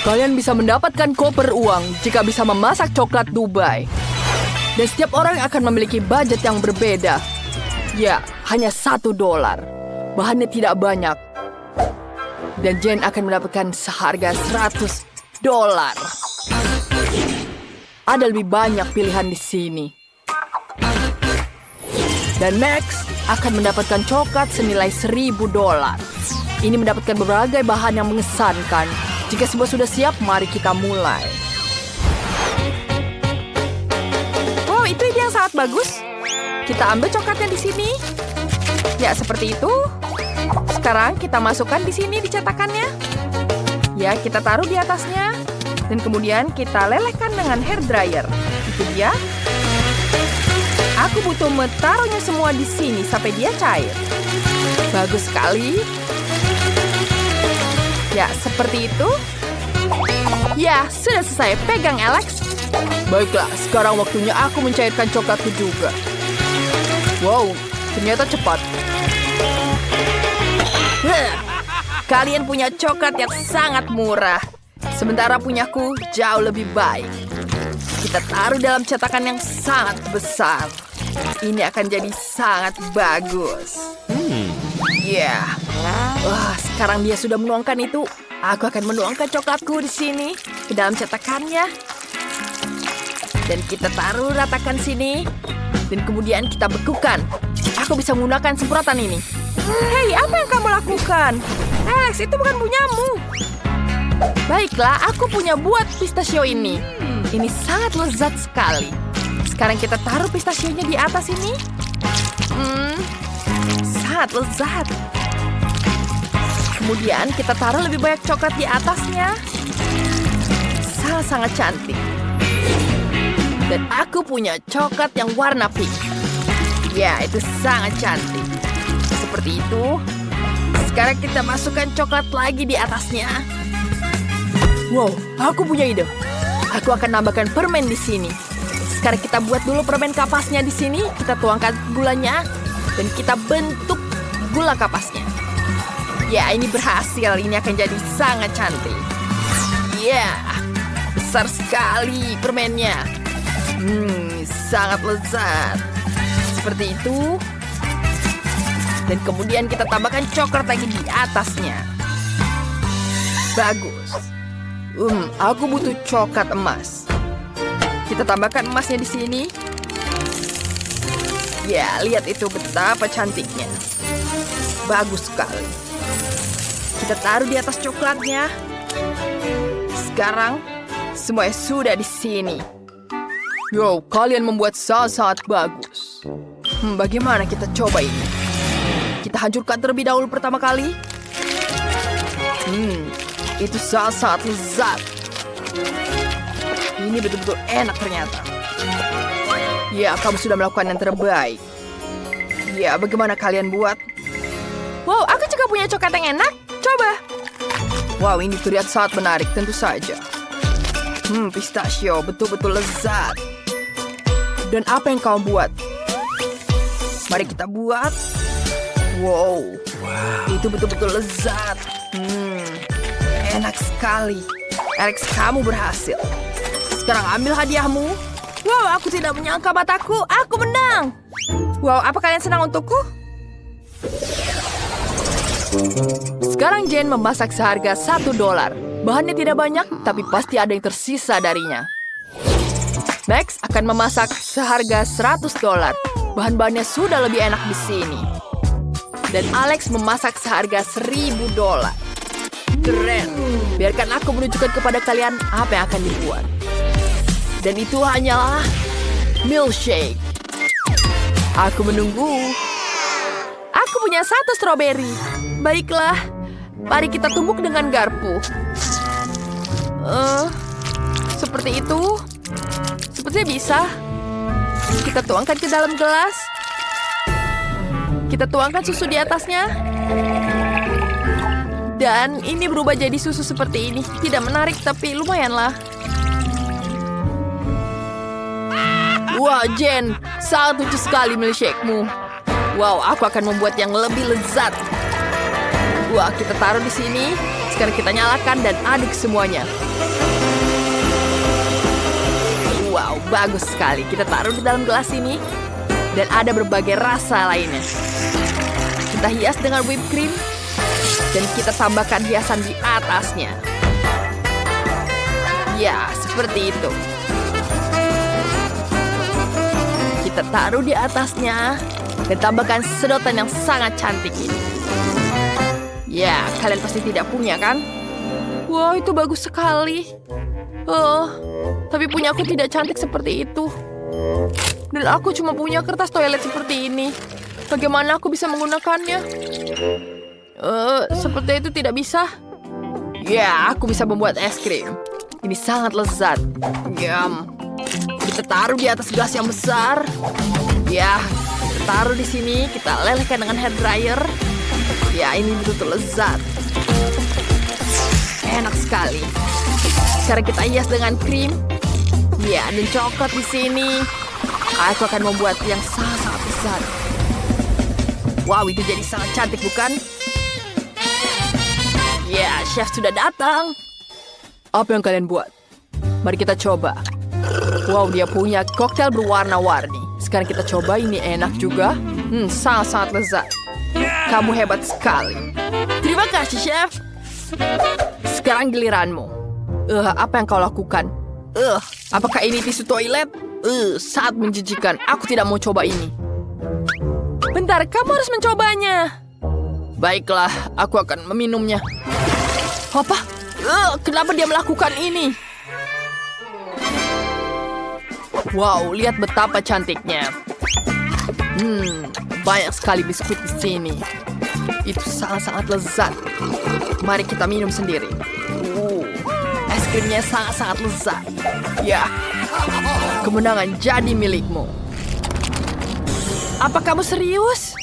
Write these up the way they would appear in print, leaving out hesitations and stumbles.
Kalian bisa mendapatkan koper uang jika bisa memasak coklat Dubai. Dan setiap orang akan memiliki budget yang berbeda. Ya, hanya $1. Bahannya tidak banyak. Dan Jane akan mendapatkan seharga $100. Ada lebih banyak pilihan di sini. Dan Max akan mendapatkan coklat senilai $1.000. Ini mendapatkan berbagai bahan yang mengesankan. Jika semua sudah siap, mari kita mulai. Oh, itu ide yang sangat bagus. Kita ambil coklatnya di sini. Ya, seperti itu. Sekarang kita masukkan di sini di cetakannya. Ya, kita taruh di atasnya. Dan kemudian kita lelehkan dengan hair dryer. Itu dia. Aku butuh taruhnya semua di sini sampai dia cair. Bagus sekali. Ya, seperti itu. Ya, sudah selesai. Pegang, Alex. Baiklah, sekarang waktunya aku mencairkan coklatku juga. Wow, ternyata cepat. Kalian punya coklat yang sangat murah. Sementara punyaku jauh lebih baik. Kita taruh dalam cetakan yang sangat besar. Ini akan jadi sangat bagus. Ya. Wah, sekarang dia sudah menuangkan itu. Aku akan menuangkan coklatku di sini ke dalam cetakannya. Dan kita taruh ratakan sini. Dan kemudian kita bekukan. Aku bisa menggunakan semprotan ini. Hei, apa yang kamu lakukan? Alex, itu bukan punyamu. Baiklah, aku punya buat pistachio ini. Ini sangat lezat sekali. Sekarang kita taruh pistachionya di atas ini. Sangat lezat. Kemudian kita taruh lebih banyak coklat di atasnya. Sangat-sangat cantik. Dan aku punya coklat yang warna pink. Ya, itu sangat cantik. Seperti itu. Sekarang kita masukkan coklat lagi di atasnya. Wow, aku punya ide. Aku akan nambahkan permen di sini. Sekarang kita buat dulu permen kapasnya di sini. Kita tuangkan gulanya. Dan kita bentuk gula kapasnya. Ya, ini berhasil. Ini akan jadi sangat cantik. Ya, besar sekali permennya. Sangat lezat. Seperti itu. Dan kemudian kita tambahkan coklat lagi di atasnya. Bagus. Aku butuh coklat emas. Kita tambahkan emasnya di sini. Ya, lihat itu betapa cantiknya. Bagus sekali. Kita taruh di atas coklatnya. Sekarang, semuanya sudah di sini. Yo, kalian membuat sangat bagus. Bagaimana kita coba ini? Kita hancurkan terlebih dahulu pertama kali. Itu sangat lezat. Ini betul-betul enak ternyata. Ya, kamu sudah melakukan yang terbaik. Ya, bagaimana kalian buat? Wow, aku juga punya coklat yang enak. Coba. Wow, ini terlihat sangat menarik, tentu saja. Pistachio, betul-betul lezat. Dan apa yang kamu buat? Mari kita buat. Wow. Itu betul-betul lezat. Enak sekali. Alex, kamu berhasil. Sekarang ambil hadiahmu. Wow, aku tidak menyangka mataku. Aku menang. Wow, apa kalian senang untukku? Sekarang Jane memasak seharga $1. Bahannya tidak banyak, tapi pasti ada yang tersisa darinya. Max akan memasak seharga $100. Bahan-bahannya sudah lebih enak di sini. Dan Alex memasak seharga $1.000. Keren. Biarkan aku menunjukkan kepada kalian apa yang akan dibuat. Dan itu hanyalah milkshake. Aku menunggu. Aku punya 1 stroberi. Baiklah, mari kita tumbuk dengan garpu. Seperti itu. Sepertinya bisa. Kita tuangkan ke dalam gelas. Kita tuangkan susu di atasnya. Dan ini berubah jadi susu seperti ini. Tidak menarik, tapi lumayanlah. Wah, Jen, sangat lucu sekali milkshake-mu. Wow, aku akan membuat yang lebih lezat. Wah, kita taruh di sini. Sekarang kita nyalakan dan aduk semuanya. Wow, bagus sekali. Kita taruh di dalam gelas ini. Dan ada berbagai rasa lainnya. Kita hias dengan whipped cream. Dan kita tambahkan hiasan di atasnya. Ya, seperti itu. Kita taruh di atasnya. Dan tambahkan sedotan yang sangat cantik ini. Ya, kalian pasti tidak punya kan? Wow, itu bagus sekali. Tapi punya aku tidak cantik seperti itu. Dan aku cuma punya kertas toilet seperti ini. Bagaimana aku bisa menggunakannya? Seperti itu tidak bisa. Ya, aku bisa membuat es krim. Ini sangat lezat. Yum. Kita taruh di atas gelas yang besar. Ya, kita taruh di sini. Kita lelehkan dengan hair dryer. Ya, ini betul-betul lezat. Enak sekali. Sekarang kita hias dengan krim. Ya, dan coklat di sini. Aku akan membuat yang sangat-sangat besar. Wow, itu jadi sangat cantik, bukan? Ya, chef sudah datang. Apa yang kalian buat? Mari kita coba. Wow, dia punya koktail berwarna-warni. Sekarang kita coba, ini enak juga. Sangat-sangat lezat. Kamu hebat sekali. Terima kasih, chef. Sekarang giliranmu. Apa yang kau lakukan? Apakah ini tisu toilet? Sangat menjijikan. Aku tidak mau coba ini. Bentar, kamu harus mencobanya. Baiklah, aku akan meminumnya. Apa? Kenapa dia melakukan ini? Wow, lihat betapa cantiknya. Banyak sekali biskuit di sini. Itu sangat-sangat lezat. Mari kita minum sendiri. Es krimnya sangat-sangat lezat. Ya, kemenangan jadi milikmu. Apa kamu serius?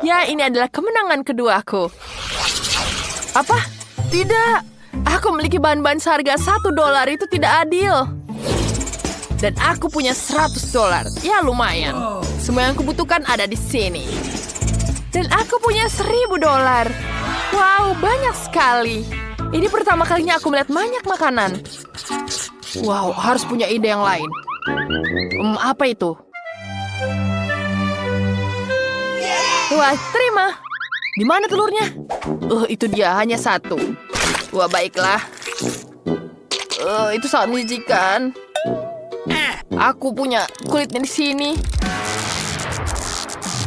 Ya, ini adalah kemenangan keduaku. Apa? Tidak. Aku memiliki bahan-bahan seharga $1 itu tidak adil. Dan aku punya $100. Ya, lumayan. Semua yang kubutuhkan ada di sini. Dan aku punya $1.000. Wow, banyak sekali. Ini pertama kalinya aku melihat banyak makanan. Wow, harus punya ide yang lain. Apa itu? Wah, terima. Di mana telurnya? Itu dia, hanya 1. Wah, baiklah. Itu sangat menjijikan. Aku punya kulitnya di sini.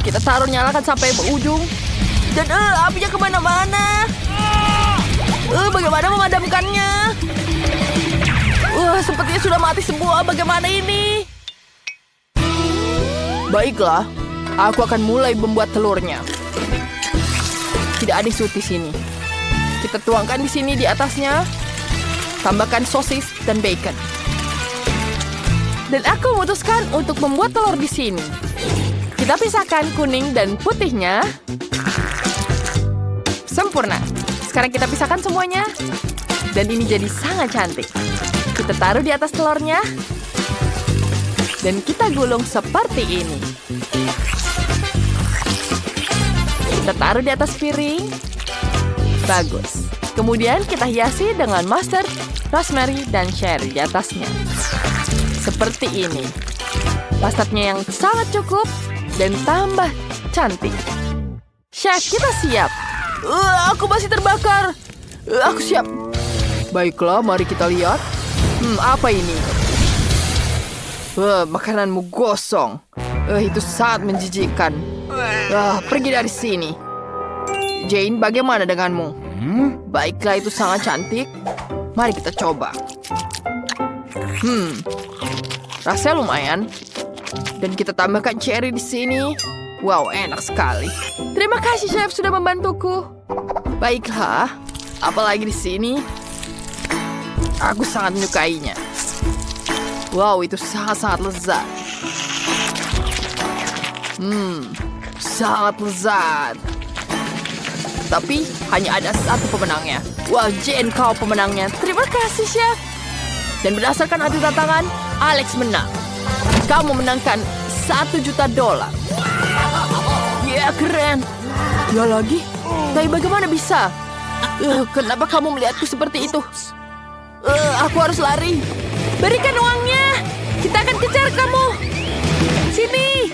Kita taruh, nyalakan sampai berujung. Dan apinya kemana-mana. Bagaimana memadamkannya? Sepertinya sudah mati semua. Bagaimana ini? Baiklah, aku akan mulai membuat telurnya. Tidak ada sut di sini. Kita tuangkan di sini di atasnya. Tambahkan sosis dan bacon. Dan aku memutuskan untuk membuat telur di sini. Kita pisahkan kuning dan putihnya. Sempurna. Sekarang kita pisahkan semuanya. Dan ini jadi sangat cantik. Kita taruh di atas telurnya. Dan kita gulung seperti ini. Kita taruh di atas piring. Bagus. Kemudian kita hiasi dengan mustard, rosemary, dan cherry di atasnya. Seperti ini. Mustardnya yang sangat cukup dan tambah cantik. Chef, kita siap. Aku masih terbakar. Aku siap. Baiklah, mari kita lihat. Apa ini? Makananmu gosong. Itu sangat menjijikkan. Pergi dari sini. Jane, bagaimana denganmu? Baiklah, itu sangat cantik. Mari kita coba. Rasanya lumayan. Dan kita tambahkan cherry di sini. Wow, enak sekali. Terima kasih, chef, sudah membantuku. Baiklah, apalagi di sini? Aku sangat menyukainya. Wow, itu sangat-sangat lezat. Sangat lezat. Tapi hanya ada satu pemenangnya. Wah, Jane, kau pemenangnya. Terima kasih, chef. Dan berdasarkan adu tantangan, Alex menang. Kau memenangkan $1 juta. Ya, keren. Ya lagi? Tapi bagaimana bisa? Kenapa kamu melihatku seperti itu? Aku harus lari. Berikan uangnya. Kita akan kejar kamu. Sini.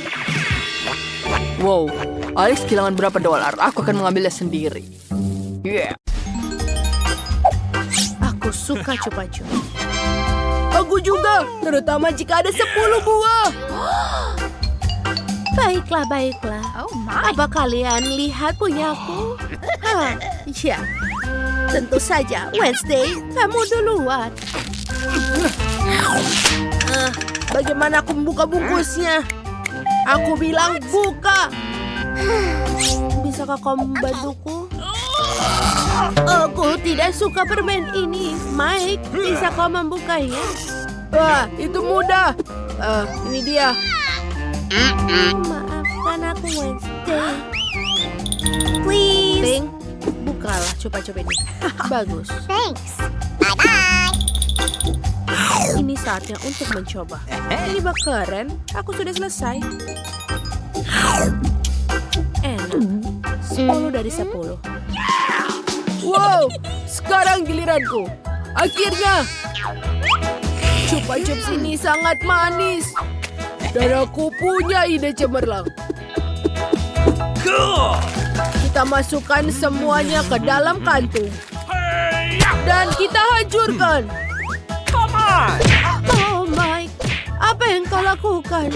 Wow, Alex kehilangan berapa dolar? Aku akan mengambilnya sendiri. Yeah. Aku suka cupa-cup. Aku juga, terutama jika ada 10 buah. Baiklah, baiklah. Apa kalian lihat punyaku? Ya, tentu saja. Wednesday, kamu duluan. Bagaimana aku membuka bungkusnya? Aku bilang buka. Bisakah kau membantuku? Aku tidak suka permen ini. Mike, bisa kau membukanya? Wah, itu mudah. Ini dia. Maafkan aku, Wednesday. Please. Ting, bukalah cupa-cup ini. Bagus. Thanks. Bye-bye. Ini saatnya untuk mencoba. Ini bak keren. Aku sudah selesai. Enak. 10 dari 10. Wow, sekarang giliranku. Akhirnya. Cupa-cups ini sangat manis. Dan aku punya ide cemerlang. Kita masukkan semuanya ke dalam kantung. Dan kita hancurkan. Oh, Mike. Apa yang kau lakukan?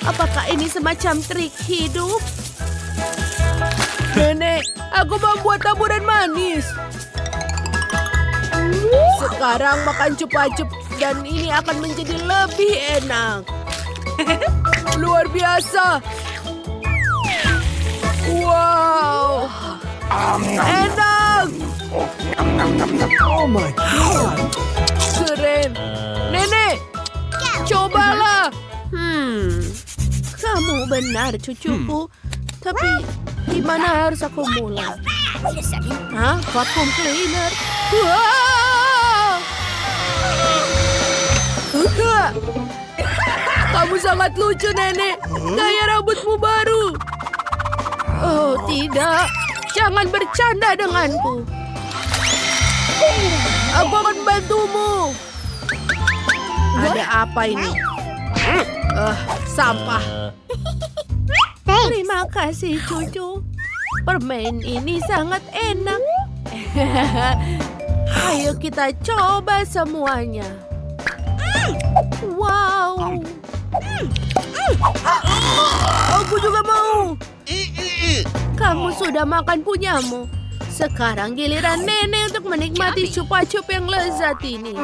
Apakah ini semacam trik hidup? Nenek, aku membuat taburan manis. Sekarang makan cupa-cup dan ini akan menjadi lebih enak. Luar biasa. Wow. Enak. Oh my God. Keren. Nenek, cobalah. Kamu benar, cucuku. Tapi gimana harus aku mulai? Vacuum cleaner. Wow. Kamu sangat lucu, Nenek. Gaya rambutmu baru. Oh, tidak. Jangan bercanda denganku. Aku akan membantumu. Ada apa ini? Sampah. Terima kasih, cucu. Permen ini sangat enak. Ayo kita coba semuanya. Wow. Aku juga mau. Kamu sudah makan punyamu. Sekarang giliran Nenek untuk menikmati cupa-cup yang lezat ini.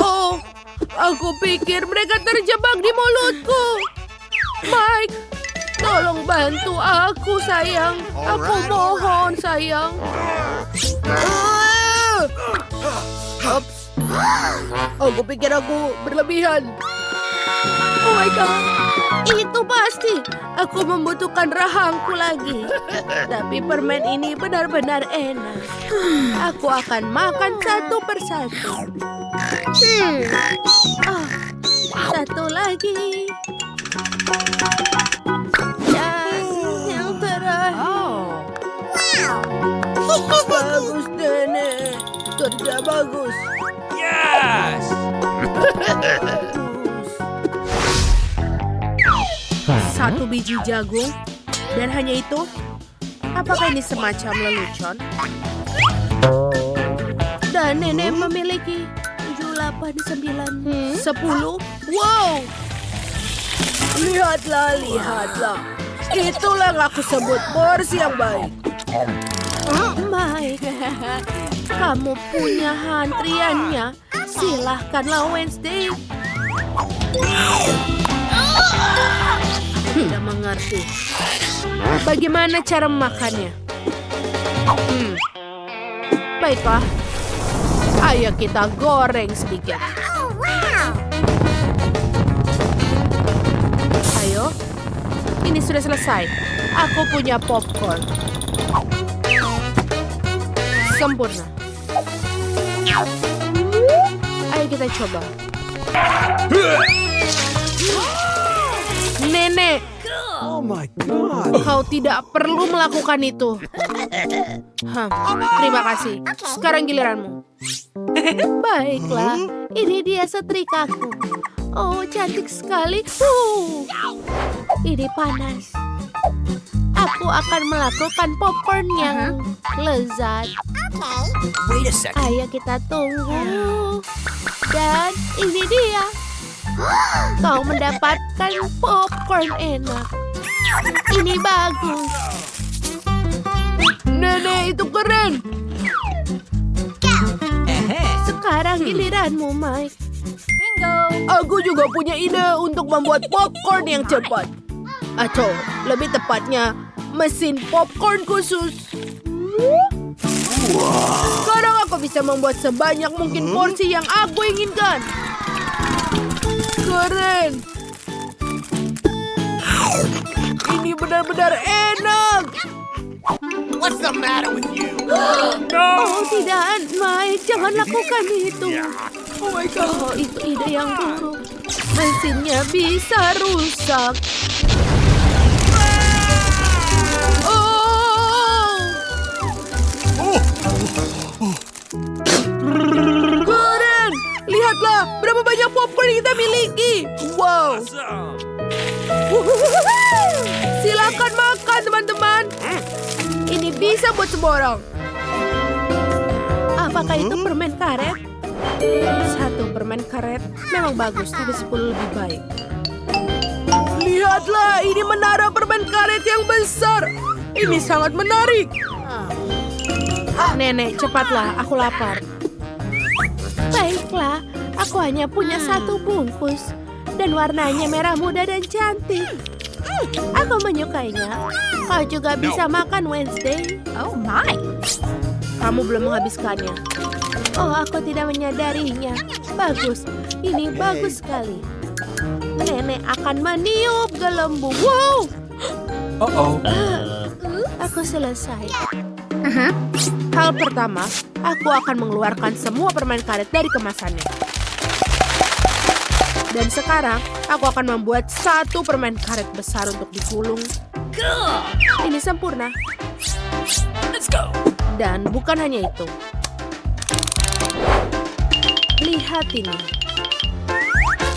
Oh, aku pikir mereka terjebak di mulutku. Mike, tolong bantu aku, sayang. Aku mohon, sayang. Ops. Aku pikir aku berlebihan. Oh my God. Itu pasti. Aku membutuhkan rahangku lagi. Tapi permen ini benar-benar enak. Aku akan makan satu persatu. Satu lagi. Dan yang terakhir. Bagus, Nenek. Kerja bagus. Yes. Satu biji jagung. Dan hanya itu. Apakah ini semacam lelucon? Dan Nenek memiliki 7, 8, 9, 10. Wow! Lihatlah, lihatlah. Itulah yang aku sebut porsi yang baik. Mike, kamu punya antriannya. Silahkanlah, Wednesday. Tidak mengerti. Bagaimana cara memakannya? Baiklah. Ayo kita goreng sedikit. Ayo. Ini sudah selesai. Aku punya popcorn. Sempurna. Ayo kita coba. Nenek, Oh my God. Kau tidak perlu melakukan itu. Terima kasih. Sekarang giliranmu. Baiklah, ini dia setrikaku. Oh, cantik sekali. Ini panas. Aku akan melakukan popcorn yang lezat. Wait a second. Ayo kita tunggu. Dan ini dia. Kau mendapatkan popcorn enak. Ini bagus. Nenek, itu keren. Sekarang giliranmu, Mike. Aku juga punya ide untuk membuat popcorn yang cepat. Atau lebih tepatnya, mesin popcorn khusus. Sekarang aku bisa membuat sebanyak mungkin porsi yang aku inginkan. Keren. Ini benar-benar enak. What's the matter with you? Oh tidak, Mike, jangan lakukan itu. Oh my God, oh, itu ide yang buruk. Mesinnya bisa rusak. Oh, keren! Lihatlah berapa banyak popcorn yang kita miliki. Wow. Awesome. Silakan makan, teman-teman. Ini bisa buat semua orang. Apakah itu permen karet? Satu permen karet memang bagus, tapi 10 lebih baik. Lihatlah, ini menara permen karet yang besar. Ini sangat menarik. Nenek, cepatlah, aku lapar. Baiklah, aku hanya punya satu bungkus. Dan warnanya merah muda dan cantik. Aku menyukainya. Kau juga bisa makan Wednesday. Oh my. Kamu belum menghabiskannya. Oh, aku tidak menyadarinya. Bagus, ini bagus sekali. Nenek akan meniup gelembung. Wow, Uh-oh. aku selesai. Hal pertama, aku akan mengeluarkan semua permen karet dari kemasannya. Dan sekarang, aku akan membuat satu permen karet besar untuk digulung. Ini sempurna. Let's go. Dan bukan hanya itu. Lihat ini.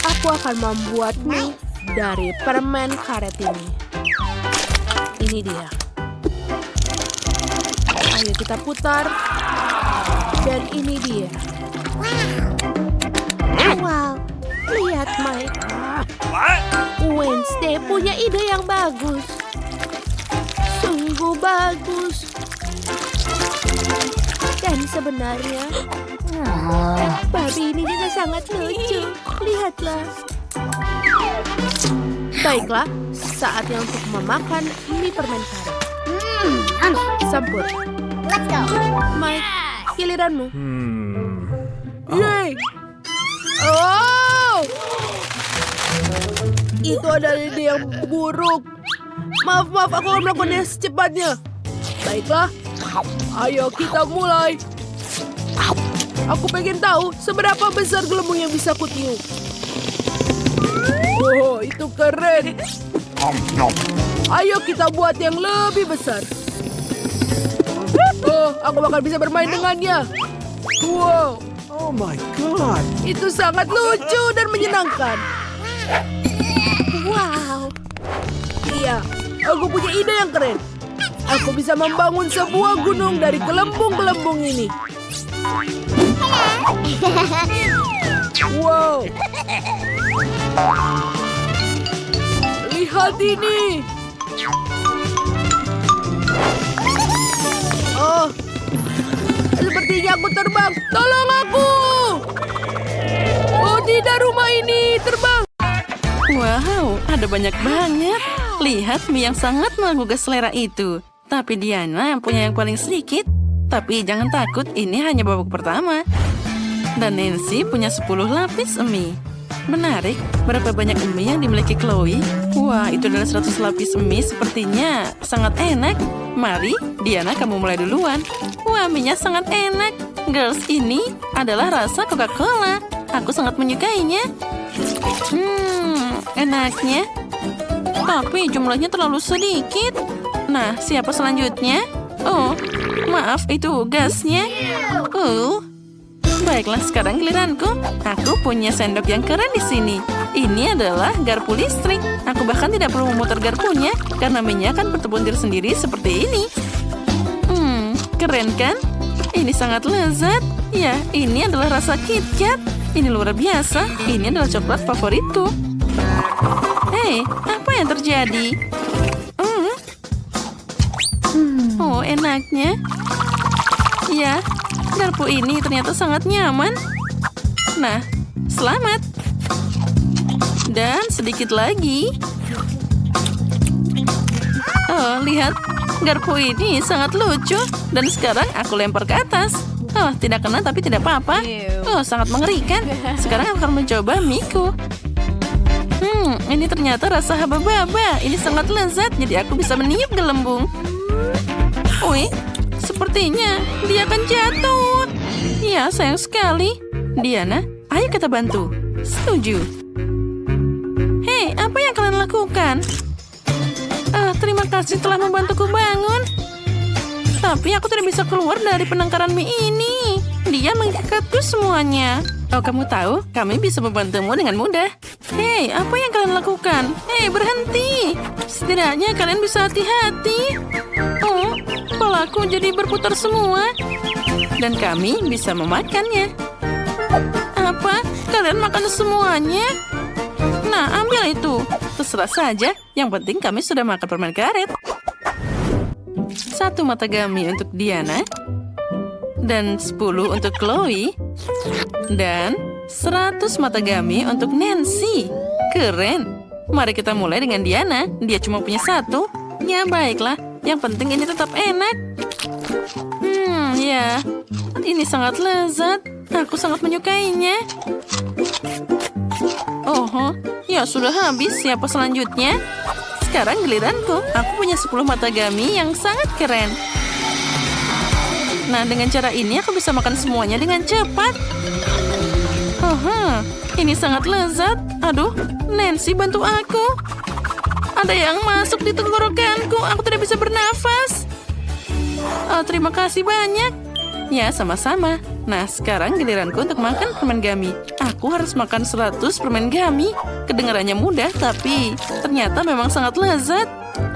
Aku akan membuat mie dari permen karet ini. Ini dia. Ayo kita putar. Dan ini dia. Wow. Lihat, Mike. What? Wednesday punya ide yang bagus. Sungguh bagus. Dan sebenarnya, babi ini juga sangat lucu. Lihatlah. Baiklah, saatnya untuk memakan mie permen karet. Sempur. Let's go. Mike, giliranmu. Oh. Yeay. Oh! Itu adalah ide yang buruk. Maaf, aku akan melakukannya secepatnya. Baiklah, ayo kita mulai. Aku pengen tahu seberapa besar gelembung yang bisa kutiup. Oh, itu keren. Ayo kita buat yang lebih besar. Oh, aku bakal bisa bermain dengannya. Wow. Oh my God. Itu sangat lucu dan menyenangkan. Wow. Iya, aku punya ide yang keren. Aku bisa membangun sebuah gunung dari gelembung-gelembung ini. Wow. Lihat ini. Oh, sepertinya aku terbang. Tolong aku. Oh tidak, rumah ini terbang. Wow, ada banyak banget. Lihat mie yang sangat menggugah selera itu. Tapi Diana punya yang paling sedikit. Tapi jangan takut, ini hanya babak pertama. Dan Nancy punya 10 lapis mie. Menarik, berapa banyak mie yang dimiliki Chloe? Wah, itu adalah 100 lapis mie, sepertinya sangat enak. Mari, Diana, kamu mulai duluan. Wah, mie-nya sangat enak. Girls, ini adalah rasa Coca-Cola. Aku sangat menyukainya. Enaknya. Tapi jumlahnya terlalu sedikit. Nah, siapa selanjutnya? Oh, maaf, itu gasnya. Baiklah, sekarang giliranku. Aku punya sendok yang keren di sini. Ini adalah garpu listrik. Aku bahkan tidak perlu memutar garpunya karena minyak akan bertebuntir sendiri seperti ini. Keren kan? Ini sangat lezat. Ya, ini adalah rasa KitKat. Ini luar biasa. Ini adalah coklat favoritku. Hei, apa yang terjadi? Oh, enaknya. Ya, garpu ini ternyata sangat nyaman. Nah, selamat. Dan sedikit lagi. Oh, lihat. Garpu ini sangat lucu. Dan sekarang aku lempar ke atas. Oh, tidak kena tapi tidak apa-apa. Oh, sangat mengerikan. Sekarang aku akan mencoba miku. Ini ternyata rasa haba-baba. Ini sangat lezat, jadi aku bisa meniup gelembung. Wih, sepertinya dia akan jatuh. Ya, sayang sekali. Diana, ayo kita bantu. Setuju. Hei, apa yang kalian lakukan? Terima kasih telah membantuku bangun. Tapi aku tidak bisa keluar dari penangkaran mie ini. Dia mengikatku semuanya. Oh, kamu tahu, kami bisa membantumu dengan mudah. Hei, apa yang kalian lakukan? Hei, berhenti. Setidaknya kalian bisa hati-hati. Oh, kepalaku jadi berputar semua. Dan kami bisa memakannya. Apa? Kalian makan semuanya? Nah, ambil itu. Terserah saja. Yang penting kami sudah makan permen karet. 1 mata gami untuk Diana. Dan 10 untuk Chloe. Dan 100 mata gami untuk Nancy. Keren. Mari kita mulai dengan Diana. Dia cuma punya 1. Ya, baiklah. Yang penting ini tetap enak. Ya. Ini sangat lezat. Aku sangat menyukainya. Oh, ya sudah habis. Siapa selanjutnya? Sekarang giliranku. Aku punya 10 mata gami yang sangat keren. Nah, dengan cara ini aku bisa makan semuanya dengan cepat. Ini sangat lezat. Aduh, Nancy bantu aku. Ada yang masuk di tenggorokanku. Aku tidak bisa bernafas. Oh, terima kasih banyak. Ya, sama-sama. Nah, sekarang giliranku untuk makan permen gami. Aku harus makan 100 permen gami. Kedengarannya mudah, tapi ternyata memang sangat lezat.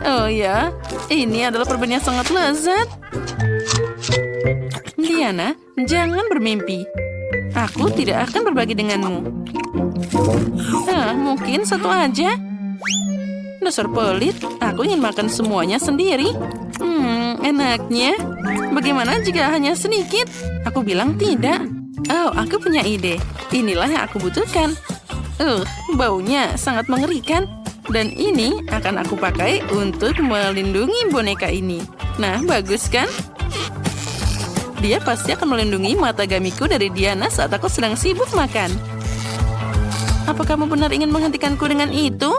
Oh ya, ini adalah permen yang sangat lezat. Diana, jangan bermimpi. Aku tidak akan berbagi denganmu. Mungkin 1 aja. Dasar pelit, aku ingin makan semuanya sendiri. Enaknya. Bagaimana jika hanya sedikit? Aku bilang tidak. Oh, aku punya ide. Inilah yang aku butuhkan. Baunya sangat mengerikan. Dan ini akan aku pakai untuk melindungi boneka ini. Nah, bagus kan? Dia pasti akan melindungi mata gamiku dari Diana saat aku sedang sibuk makan. Apa kamu benar ingin menghentikanku dengan itu?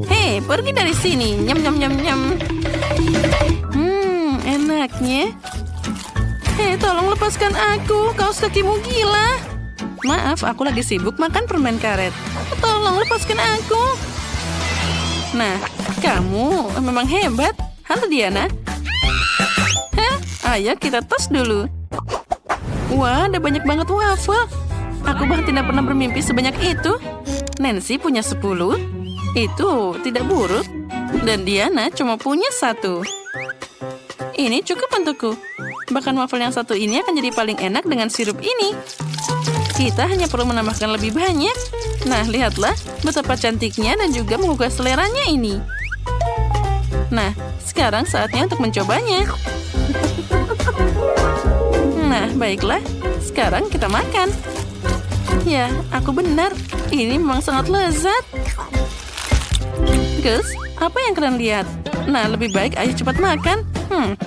Hei, pergi dari sini. Nyam, nyam, nyam, nyam. Enaknya. Hei, tolong lepaskan aku. Kaos kakimu gila. Maaf, aku lagi sibuk makan permen karet. Tolong lepaskan aku. Nah, kamu memang hebat. Halo, Diana. Ayo kita tos dulu. Wah, ada banyak banget waffle. Aku bahkan tidak pernah bermimpi sebanyak itu. Nancy punya 10. Itu tidak buruk. Dan Diana cuma punya 1. Ini cukup untukku. Bahkan waffle yang 1 ini akan jadi paling enak dengan sirup ini. Kita hanya perlu menambahkan lebih banyak. Nah, lihatlah betapa cantiknya dan juga menggugah seleranya ini. Nah, sekarang saatnya untuk mencobanya. Nah, baiklah. Sekarang kita makan. Ya, aku benar. Ini memang sangat lezat. Gus, apa yang kalian lihat? Nah, lebih baik ayo cepat makan.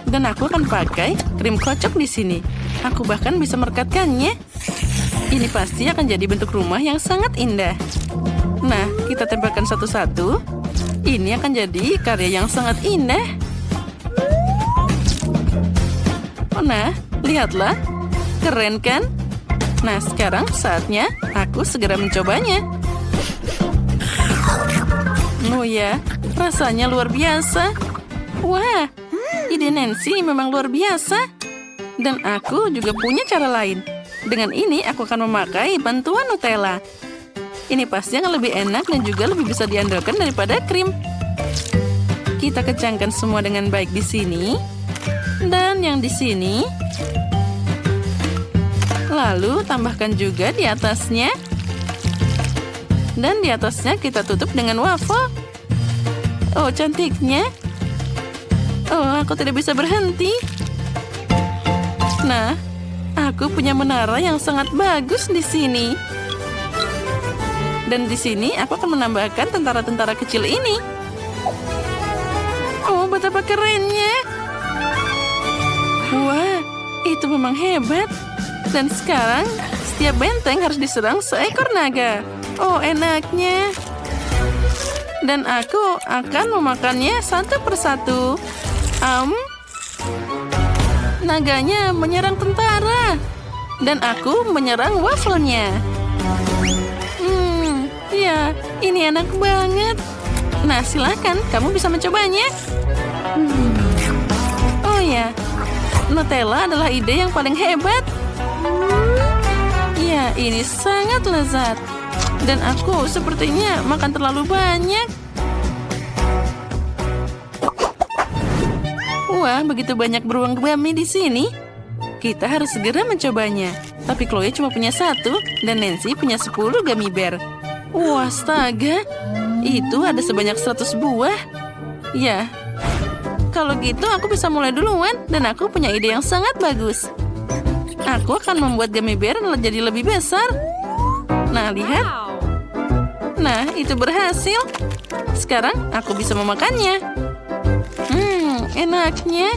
Dan aku akan pakai krim kocok di sini. Aku bahkan bisa merekatkannya. Ini pasti akan jadi bentuk rumah yang sangat indah. Nah, kita tempelkan satu-satu. Ini akan jadi karya yang sangat indah. Nah, lihatlah. Keren kan? Nah, sekarang saatnya aku segera mencobanya. Oh ya, Rasanya luar biasa. Wah, ide Nancy memang luar biasa. Dan aku juga punya cara lain. Dengan ini aku akan memakai bantuan Nutella. Ini pasti akan lebih enak dan juga lebih bisa diandalkan daripada krim. Kita kencangkan semua dengan baik di sini. Dan yang di sini. Lalu tambahkan juga di atasnya. Dan di atasnya kita tutup dengan waffle. Oh, cantiknya. Oh, aku tidak bisa berhenti. Nah, aku punya menara yang sangat bagus di sini. Dan di sini aku akan menambahkan tentara-tentara kecil ini. Oh, betapa kerennya. Wah, itu memang hebat. Dan sekarang, setiap benteng harus diserang seekor naga. Oh, enaknya. Dan aku akan memakannya satu persatu. Naganya menyerang tentara. Dan aku menyerang wafelnya. Ya, ini enak banget. Nah, silakan, kamu bisa mencobanya. Oh ya, Nutella adalah ide yang paling hebat. Ya, ini sangat lezat. Dan aku sepertinya makan terlalu banyak. Wah, begitu banyak beruang gummy di sini. Kita harus segera mencobanya. Tapi Chloe cuma punya 1 dan Nancy punya 10 gummy bear. Wah, astaga. Itu ada sebanyak 100 buah. Ya, kalau gitu aku bisa mulai duluan dan aku punya ide yang sangat bagus. Aku akan membuat gummy bear jadi lebih besar. Nah, lihat. Nah, itu berhasil. Sekarang aku bisa memakannya. Enaknya.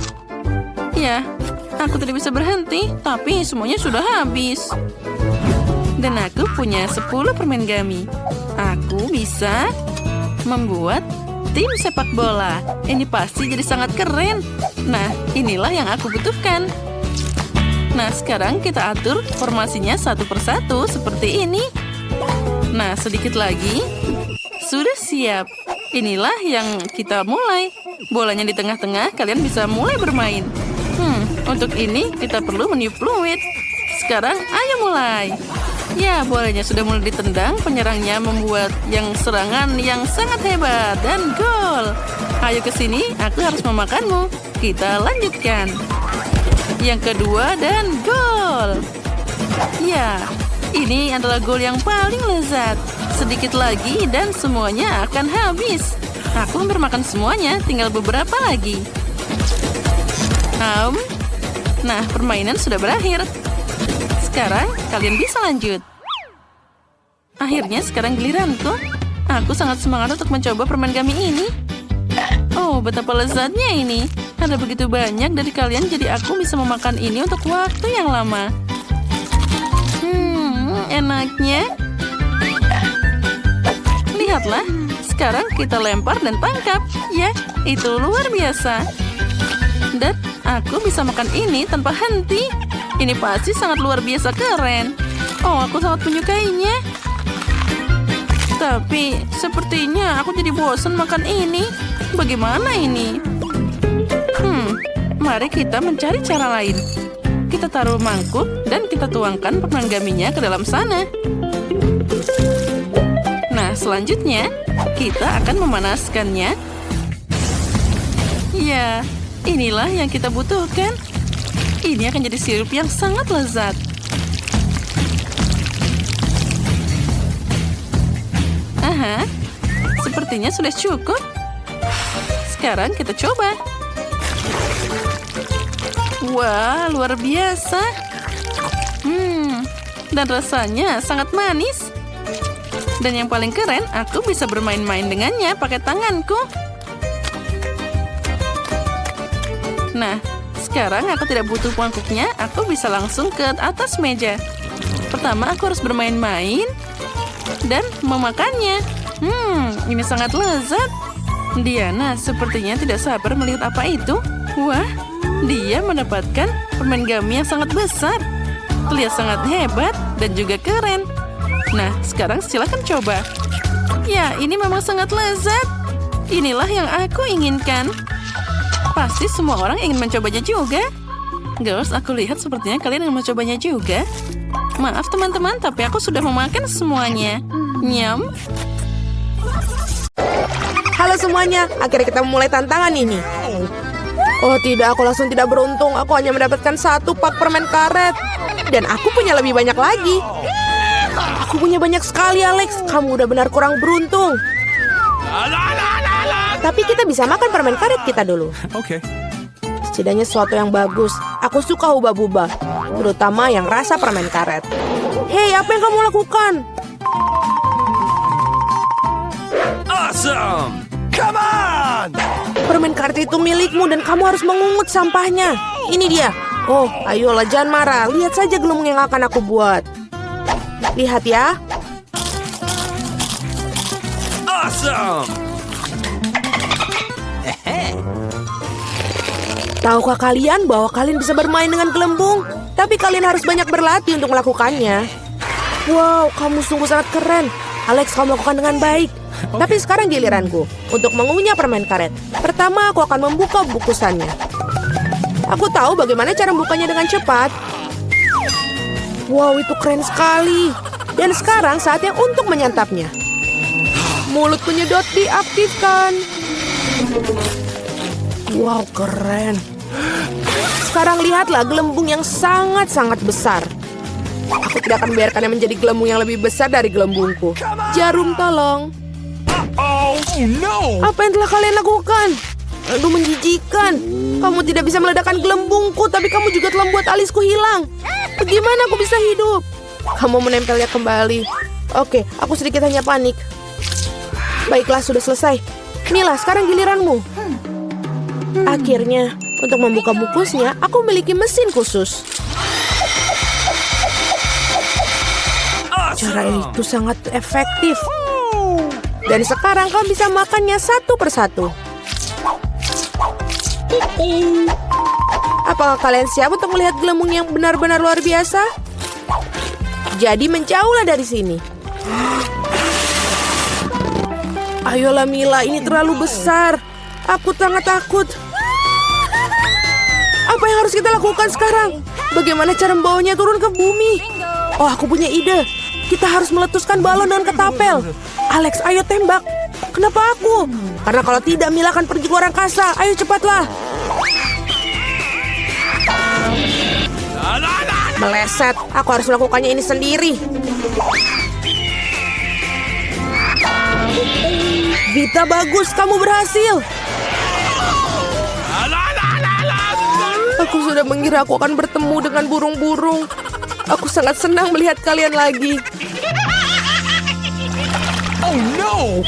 Ya, aku tidak bisa berhenti, tapi semuanya sudah habis. Dan aku punya 10 permen gummy. Aku bisa membuat tim sepak bola. Ini pasti jadi sangat keren. Nah, inilah yang aku butuhkan. Nah, sekarang kita atur formasinya satu persatu seperti ini. Nah, sedikit lagi. Sudah siap. Inilah yang kita mulai. Bolanya di tengah-tengah, kalian bisa mulai bermain. Untuk ini kita perlu meniup fluid. Sekarang, ayo mulai. Ya, bolanya sudah mulai ditendang. Penyerangnya membuat yang serangan yang sangat hebat. Dan gol. Ayo ke sini, aku harus memakanmu. Kita lanjutkan. Yang kedua dan gol. Ya, ini adalah gol yang paling lezat. Sedikit lagi dan semuanya akan habis. Aku hampir makan semuanya, tinggal beberapa lagi. Nah, permainan sudah berakhir. Sekarang kalian bisa lanjut. Akhirnya sekarang giliranku. Aku sangat semangat untuk mencoba permen gummy ini. Oh, betapa lezatnya ini. Ada begitu banyak dari kalian, jadi aku bisa memakan ini untuk waktu yang lama. Enaknya. Lihatlah, sekarang kita lempar dan tangkap. Ya, itu luar biasa. Dan aku bisa makan ini tanpa henti. Ini pasti sangat luar biasa keren. Oh, aku sangat menyukainya. Tapi, sepertinya aku jadi bosan makan ini. Bagaimana ini? Mari kita mencari cara lain. Kita taruh mangkuk dan kita tuangkan permen gummy-nya ke dalam sana. Nah, selanjutnya kita akan memanaskannya. Ya, inilah yang kita butuhkan. Ini akan jadi sirup yang sangat lezat. Aha, sepertinya sudah cukup. Sekarang kita coba. Wah, luar biasa. Dan rasanya sangat manis. Dan yang paling keren, aku bisa bermain-main dengannya pakai tanganku. Nah, sekarang aku tidak butuh mangkuknya, aku bisa langsung ke atas meja. Pertama, aku harus bermain-main dan memakannya. Ini sangat lezat. Diana sepertinya tidak sabar melihat apa itu. Wah, dia mendapatkan permen gummy yang sangat besar. Terlihat sangat hebat dan juga keren. Nah, sekarang silakan coba. Ya, ini memang sangat lezat. Inilah yang aku inginkan. Pasti semua orang ingin mencobanya juga. Girls, aku lihat sepertinya kalian ingin mencobanya juga. Maaf teman-teman, tapi aku sudah memakan semuanya. Nyam. Halo semuanya, akhirnya kita memulai tantangan ini. Oh tidak, aku langsung tidak beruntung. Aku hanya mendapatkan 1 pak permen karet. Dan aku punya lebih banyak lagi. Aku punya banyak sekali, Alex. Kamu udah benar kurang beruntung. Tapi kita bisa makan permen karet kita dulu. Okay. Setidaknya sesuatu yang bagus. Aku suka hubah-bubah, terutama yang rasa permen karet. Hei, apa yang kamu lakukan? Awesome! Come on! Permen karet itu milikmu dan kamu harus mengungut sampahnya. Ini dia. Oh, ayolah jangan marah. Lihat saja gelembung yang akan aku buat. Lihat ya. Awesome! Tahukah kalian bahwa kalian bisa bermain dengan gelembung? Tapi kalian harus banyak berlatih untuk melakukannya. Wow, kamu sungguh sangat keren. Alex, kamu lakukan dengan baik. Tapi sekarang giliranku untuk mengunyah permen karet. Pertama, aku akan membuka bungkusannya. Aku tahu bagaimana cara membukanya dengan cepat. Wow, itu keren sekali. Dan sekarang saatnya untuk menyantapnya. Mulut penyedot diaktifkan. Wow, keren. Sekarang lihatlah gelembung yang sangat-sangat besar. Aku tidak akan membiarkannya menjadi gelembung yang lebih besar dari gelembungku. Jarum, tolong. Oh no! Apa yang telah kalian lakukan? Aduh, menjijikan. Kamu tidak bisa meledakkan gelembungku, tapi kamu juga telah membuat alisku hilang. Bagaimana aku bisa hidup? Kamu menempelnya kembali. Oke, aku sedikit hanya panik. Baiklah, sudah selesai. Mila, sekarang giliranmu. Akhirnya, untuk membuka bungkusnya, aku memiliki mesin khusus. Cara itu sangat efektif. Dan sekarang kau bisa makannya satu persatu. Apakah kalian siap untuk melihat gelembung yang benar-benar luar biasa? Jadi menjauhlah dari sini. Ayolah Mila, ini terlalu besar. Aku sangat takut. Apa yang harus kita lakukan sekarang? Bagaimana cara membawanya turun ke bumi? Oh, aku punya ide. Kita harus meletuskan balon dengan ketapel. Alex, ayo tembak. Kenapa aku? Karena kalau tidak, Mila akan pergi ke luar angkasa. Ayo cepatlah. Meleset. Aku harus melakukannya ini sendiri. Vita, bagus. Kamu berhasil. Aku sudah mengira aku akan bertemu dengan burung-burung. Aku sangat senang melihat kalian lagi. Oh no!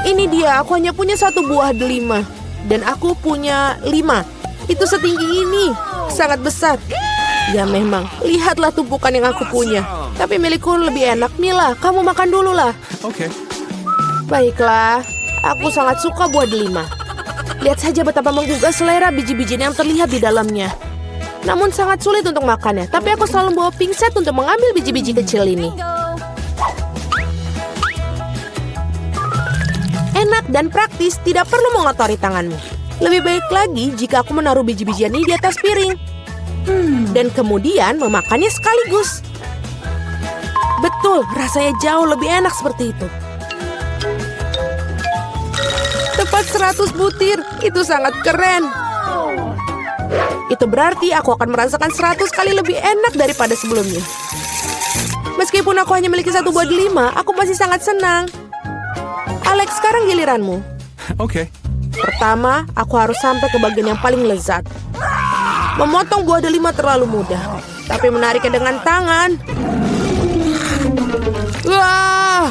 Ini dia, aku hanya punya 1 buah delima. Dan aku punya 5. Itu setinggi ini. Sangat besar. Ya memang, lihatlah tumpukan yang aku punya. Tapi milikku lebih enak. Mila, kamu makan dulu lah. Okay. Baiklah, aku sangat suka buah delima. Lihat saja betapa menggugah selera biji-bijian yang terlihat di dalamnya. Namun sangat sulit untuk makannya. Tapi aku selalu membawa pingset untuk mengambil biji-biji kecil ini. Enak dan praktis, tidak perlu mengotori tanganmu. Lebih baik lagi jika aku menaruh biji-bijian ini di atas piring. Dan kemudian memakannya sekaligus. Betul, rasanya jauh lebih enak seperti itu. Tepat 100 butir, itu sangat keren. Itu berarti aku akan merasakan 100 kali lebih enak daripada sebelumnya. Meskipun aku hanya memiliki 1 buah delima, aku masih sangat senang. Alex, sekarang giliranmu. Okay. Pertama, aku harus sampai ke bagian yang paling lezat. Memotong buah delima terlalu mudah, tapi menariknya dengan tangan. Wah!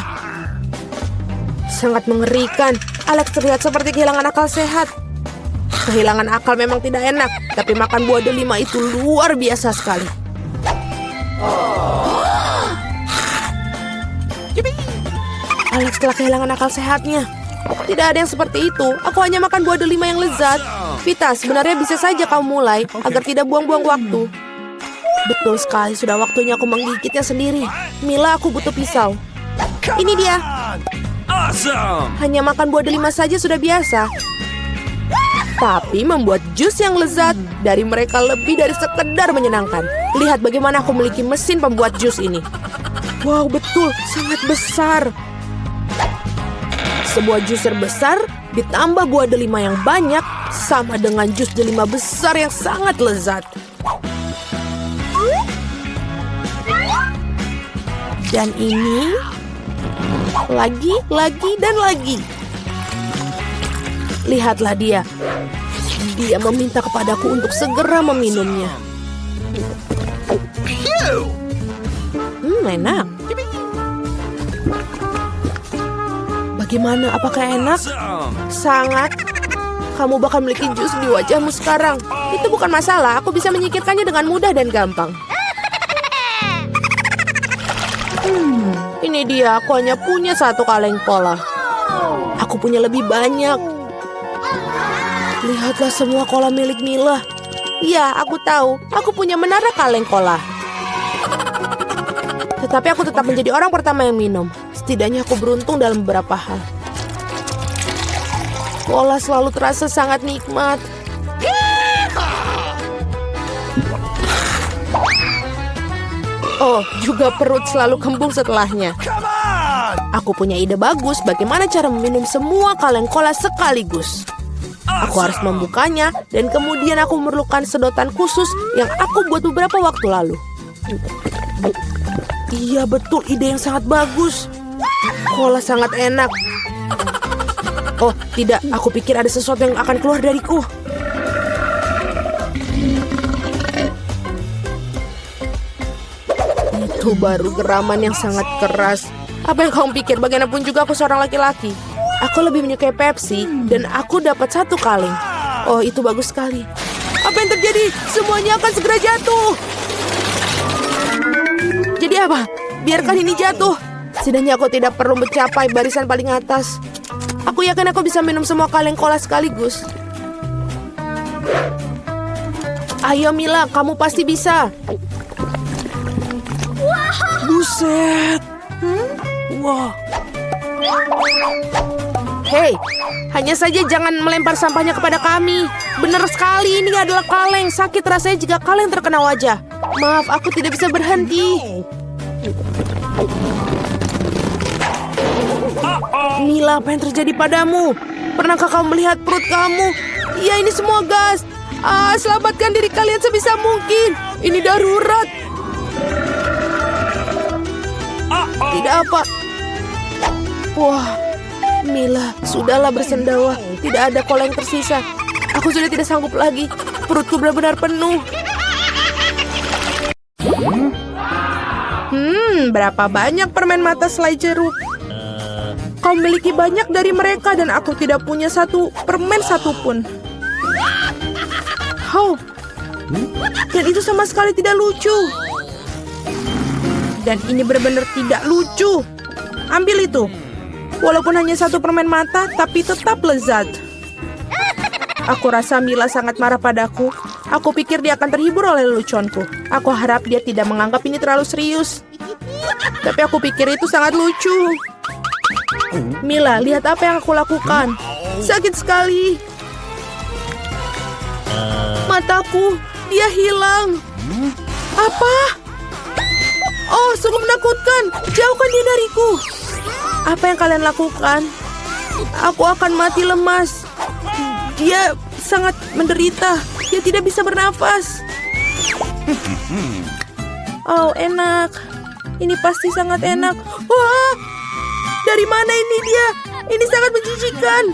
Sangat mengerikan. Alex terlihat seperti kehilangan akal sehat. Kehilangan akal memang tidak enak, tapi makan buah delima itu luar biasa sekali. Alex telah kehilangan akal sehatnya. Tidak ada yang seperti itu. Aku hanya makan buah delima yang lezat. Vita, sebenarnya bisa saja kamu mulai agar tidak buang-buang waktu. Betul sekali, sudah waktunya aku menggigitnya sendiri. Mila, aku butuh pisau. Ini dia. Awesome! Hanya makan buah delima saja sudah biasa. Tapi membuat jus yang lezat dari mereka lebih dari sekedar menyenangkan. Lihat bagaimana aku memiliki mesin pembuat jus ini. Wow, betul, sangat besar. Sebuah juicer besar ditambah buah delima yang banyak sama dengan jus delima besar yang sangat lezat. Dan ini lagi, dan lagi. Lihatlah dia. Dia meminta kepadaku untuk segera meminumnya. Enak. Bagaimana? Apakah enak? Awesome! Sangat. Kamu bakal memiliki jus di wajahmu sekarang. Itu bukan masalah. Aku bisa menyingkirkannya dengan mudah dan gampang. Ini dia. Aku hanya punya satu kaleng cola. Aku punya lebih banyak. Lihatlah semua cola milik Mila. Ya, aku tahu. Aku punya menara kaleng cola. Tetapi aku tetap menjadi orang pertama yang minum. Setidaknya aku beruntung dalam beberapa hal. Cola selalu terasa sangat nikmat. Oh, juga perut selalu kembung setelahnya. Aku punya ide bagus bagaimana cara meminum semua kaleng cola sekaligus. Aku harus membukanya dan kemudian aku memerlukan sedotan khusus yang aku buat beberapa waktu lalu. Iya, betul, ide yang sangat bagus. Cola sangat enak. Oh, tidak, aku pikir ada sesuatu yang akan keluar dariku. Itu baru geraman yang sangat keras. Apa yang kamu pikir? Bagaimanapun juga aku seorang laki-laki. Aku lebih menyukai Pepsi dan aku dapat satu kaleng. Oh, itu bagus sekali. Apa yang terjadi? Semuanya akan segera jatuh. Jadi apa? Biarkan ini jatuh. Setidaknya aku tidak perlu mencapai barisan paling atas. Aku yakin aku bisa minum semua kaleng cola sekaligus. Ayo Mila, kamu pasti bisa. Buset. Wah. Hei, hanya saja jangan melempar sampahnya kepada kami. Benar sekali, ini adalah kaleng. Sakit rasanya jika kaleng terkena wajah. Maaf, aku tidak bisa berhenti. Mila, apa yang terjadi padamu? Pernahkah kamu melihat perut kamu? Ya, ini semua gas. Selamatkan diri kalian sebisa mungkin. Ini darurat. Tidak apa. Wah, Mila, sudahlah bersendawa. Tidak ada cola yang tersisa. Aku sudah tidak sanggup lagi. Perutku benar-benar penuh. Berapa banyak permen mata selai jeruk? Kau memiliki banyak dari mereka dan aku tidak punya satu permen satupun. Oh, dan itu sama sekali tidak lucu. Dan ini benar-benar tidak lucu. Ambil itu. Walaupun hanya satu permen mata, tapi tetap lezat. Aku rasa Mila sangat marah padaku. Aku pikir dia akan terhibur oleh leluconku. Aku harap dia tidak menganggap ini terlalu serius. Tapi aku pikir itu sangat lucu. Mila, lihat apa yang aku lakukan. Sakit sekali. Mataku, dia hilang. Apa? Oh, sungguh menakutkan. Jauhkan dia dariku. Apa yang kalian lakukan? Aku akan mati lemas. Dia sangat menderita. Dia tidak bisa bernafas. Oh, enak. Ini pasti sangat enak. Wah! Dari mana ini dia? Ini sangat menjijikan.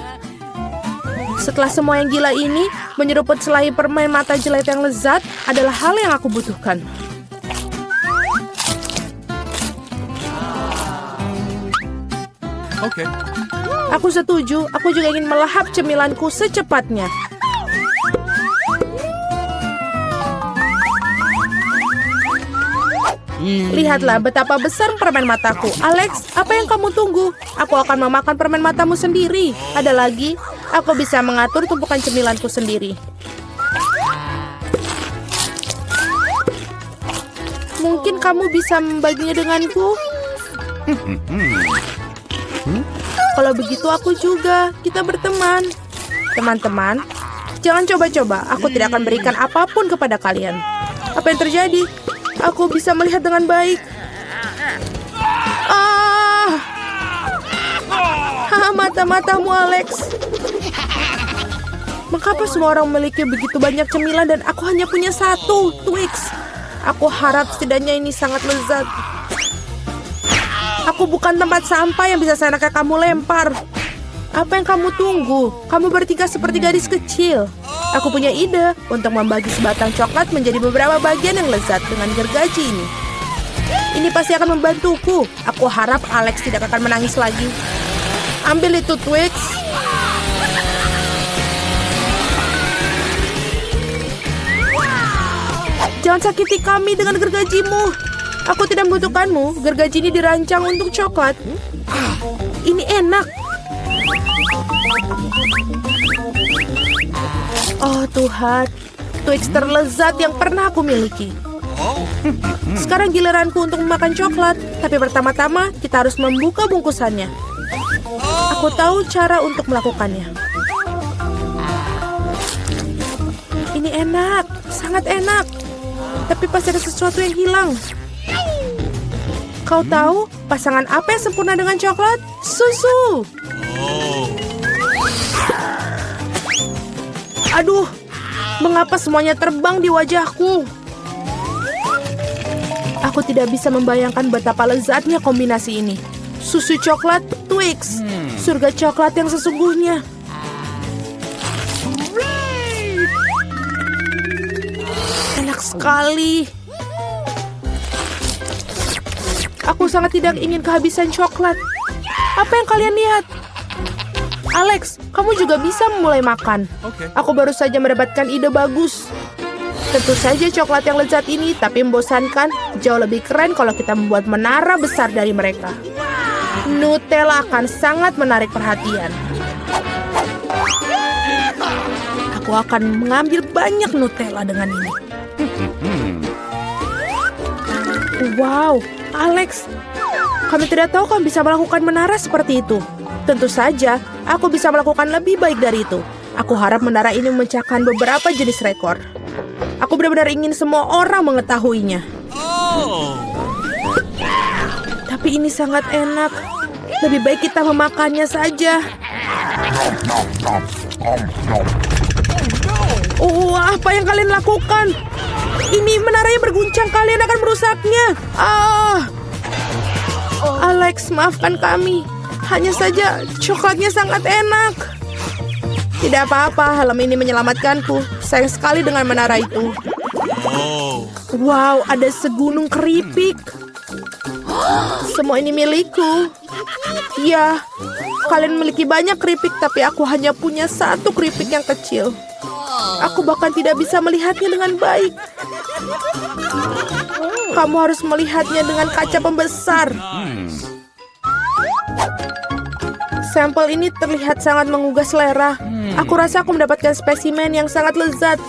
Setelah semua yang gila ini, menyeruput selai permen mata jelek yang lezat adalah hal yang aku butuhkan. Okay. Aku setuju. Aku juga ingin melahap cemilanku secepatnya. Lihatlah betapa besar permen mataku. Alex, apa yang kamu tunggu? Aku akan memakan permen matamu sendiri. Ada lagi, aku bisa mengatur tumpukan cemilanku sendiri. Mungkin kamu bisa membaginya denganku? Kalau begitu aku juga. Kita berteman. Teman-teman, jangan coba-coba. Aku tidak akan berikan apapun kepada kalian. Apa yang terjadi? Aku bisa melihat dengan baik. Mata-matamu, Alex. Mengapa semua orang memiliki begitu banyak cemilan dan aku hanya punya satu, Twix? Aku harap setidaknya ini sangat lezat. Aku bukan tempat sampah yang bisa seenaknya kamu lempar. Apa yang kamu tunggu? Kamu bertiga seperti gadis kecil. Aku punya ide untuk membagi sebatang coklat menjadi beberapa bagian yang lezat dengan gergaji ini. Ini pasti akan membantuku. Aku harap Alex tidak akan menangis lagi. Ambil itu, Twix. Jangan sakiti kami dengan gergajimu. Aku tidak membutuhkanmu. Gergaji ini dirancang untuk coklat. Ini enak. Oh Tuhan, Twix terlezat yang pernah aku miliki. Sekarang giliranku untuk memakan coklat. Tapi pertama-tama kita harus membuka bungkusannya. Aku tahu cara untuk melakukannya. Ini enak, sangat enak. Tapi pasti ada sesuatu yang hilang. Kau tahu pasangan apa yang sempurna dengan coklat? Susu. Aduh, mengapa semuanya terbang di wajahku? Aku tidak bisa membayangkan betapa lezatnya kombinasi ini. Susu coklat, Twix. Surga coklat yang sesungguhnya. Enak sekali. Aku sangat tidak ingin kehabisan coklat. Apa yang kalian lihat? Alex, kamu juga bisa mulai makan. Aku baru saja mendapatkan ide bagus. Tentu saja coklat yang lezat ini, tapi membosankan. Jauh lebih keren kalau kita membuat menara besar dari mereka. Nutella akan sangat menarik perhatian. Aku akan mengambil banyak Nutella dengan ini. Wow, Alex, kami tidak tahu kamu bisa melakukan menara seperti itu. Tentu saja, aku bisa melakukan lebih baik dari itu. Aku harap menara ini memecahkan beberapa jenis rekor. Aku benar-benar ingin semua orang mengetahuinya. Tapi ini sangat enak. Lebih baik kita memakannya saja. Oh, apa yang kalian lakukan? Ini menaranya berguncang, kalian akan merusaknya. Alex, maafkan kami. Hanya saja coklatnya sangat enak. Tidak apa-apa, helm ini menyelamatkanku. Sayang sekali dengan menara itu. Wow, ada segunung keripik. Semua ini milikku. Ya, kalian memiliki banyak keripik, tapi aku hanya punya satu keripik yang kecil. Aku bahkan tidak bisa melihatnya dengan baik. Kamu harus melihatnya dengan kaca pembesar. Sampel ini terlihat sangat menggugah selera. Aku rasa aku mendapatkan spesimen yang sangat lezat.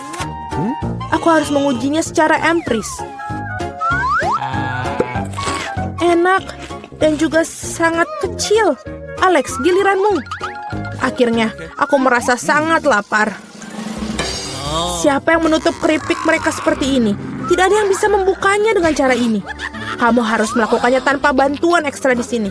Aku harus mengujinya secara empiris. Enak dan juga sangat kecil. Alex, giliranmu. Akhirnya, aku merasa sangat lapar. Siapa yang menutup keripik mereka seperti ini? Tidak ada yang bisa membukanya dengan cara ini. Kamu harus melakukannya tanpa bantuan ekstra di sini.